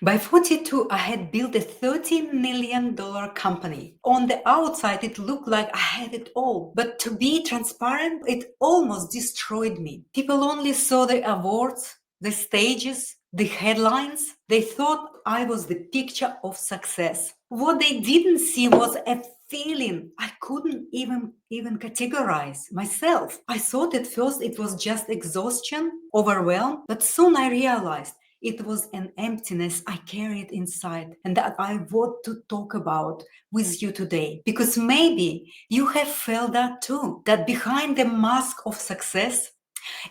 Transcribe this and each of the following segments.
By 42, I had built a $30 million company. On the outside, it looked like I had it all. But to be transparent, it almost destroyed me. People only saw the awards, the stages, the headlines. They thought I was the picture of success. What they didn't see was a feeling I couldn't even categorize myself. I thought at first it was just exhaustion, overwhelm, but soon I realized it was an emptiness I carried inside and that I want to talk about with you today. Because maybe you have felt that too, that behind the mask of success,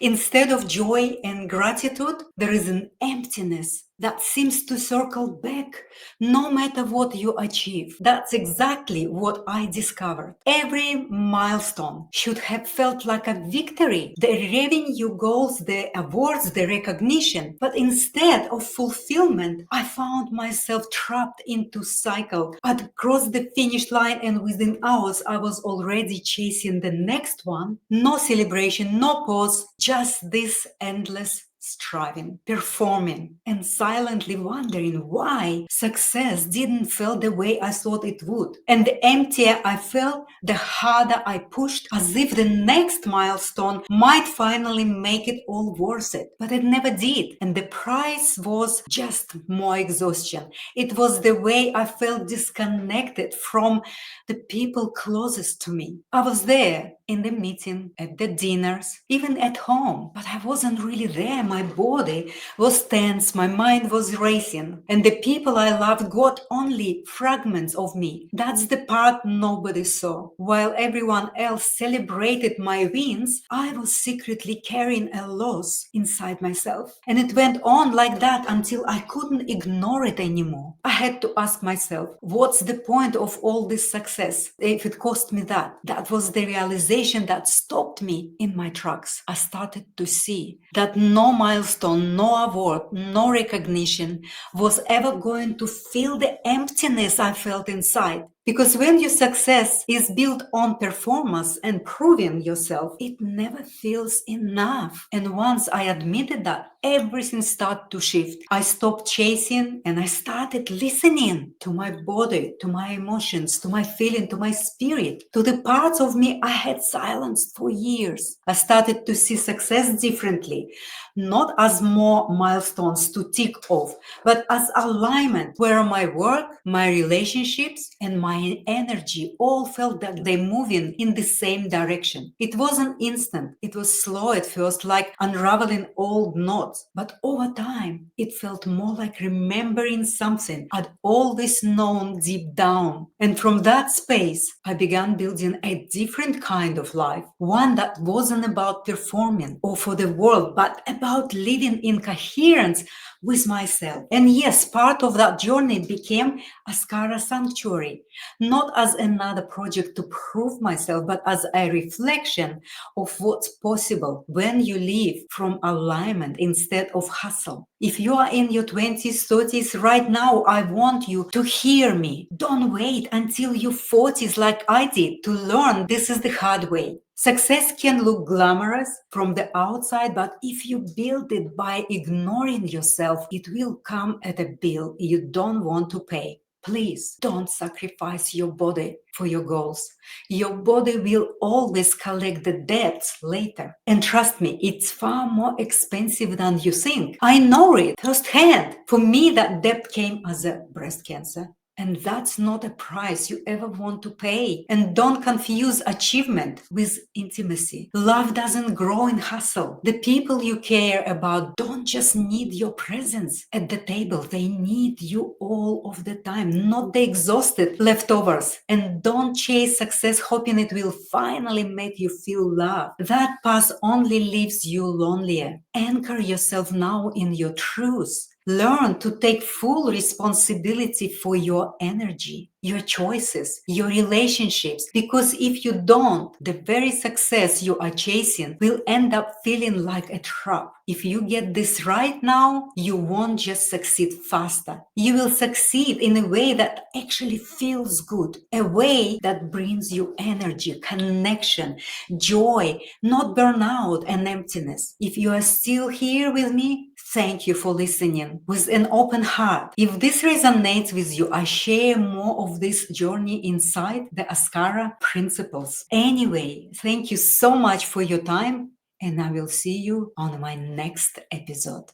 instead of joy and gratitude, there is an emptiness that seems to circle back no matter what you achieve. That's exactly what I discovered. Every milestone should have felt like a victory, the revenue goals, the awards, the recognition. But instead of fulfillment, I found myself trapped into cycle. I'd crossed the finish line and within hours I was already chasing the next one. No celebration, no pause, just this endless striving, performing, and silently wondering why success didn't feel the way I thought it would. And the emptier I felt, the harder I pushed, as if the next milestone might finally make it all worth it. But it never did. And the price was just more exhaustion. It was the way I felt disconnected from the people closest to me. I was there in the meeting, at the dinners, even at home, but I wasn't really there. My body was tense, my mind was racing, and the people I loved got only fragments of me. That's the part nobody saw. While everyone else celebrated my wins, I was secretly carrying a loss inside myself. And it went on like that until I couldn't ignore it anymore. I had to ask myself, what's the point of all this success if it cost me that? That was the realization that stopped me in my tracks. I started to see that no milestone, no award, no recognition was ever going to fill the emptiness I felt inside. Because when your success is built on performance and proving yourself, it never feels enough. And once I admitted that, everything started to shift. I stopped chasing and I started listening to my body, to my emotions, to my feeling, to my spirit, to the parts of me I had silenced for years. I started to see success differently, not as more milestones to tick off, but as alignment where my work, my relationships, and my energy all felt that they're moving in the same direction. It wasn't instant. It was slow at first, like unraveling old knots. But over time, it felt more like remembering something I'd always known deep down. And from that space, I began building a different kind of life, one that wasn't about performing or for the world, but about living in coherence with myself. And yes, part of that journey became Askara Sanctuary, not as another project to prove myself, but as a reflection of what's possible when you live from alignment instead of hustle. If you are in your 20s, 30s right now, I want you to hear me. Don't wait until your 40s like I did to learn this is the hard way. Success can look glamorous from the outside, but if you build it by ignoring yourself, it will come at a bill you don't want to pay. Please don't sacrifice your body for your goals. Your body will always collect the debts later. And trust me, it's far more expensive than you think. I know it firsthand. For me, that debt came as a breast cancer. And that's not a price you ever want to pay. And don't confuse achievement with intimacy. Love doesn't grow in hustle. The people you care about don't just need your presence at the table. They need you all of the time, not the exhausted leftovers. And don't chase success hoping it will finally make you feel loved. That path only leaves you lonelier. Anchor yourself now in your truth. Learn to take full responsibility for your energy, your choices, your relationships. Because if you don't, the very success you are chasing will end up feeling like a trap. If you get this right now, you won't just succeed faster. You will succeed in a way that actually feels good, a way that brings you energy, connection, joy, not burnout and emptiness. If you are still here with me, Thank you for listening with an open heart. If this resonates with you, I share more of this journey inside the Askara Principles. Anyway, thank you so much for your time, and I will see you on my next episode.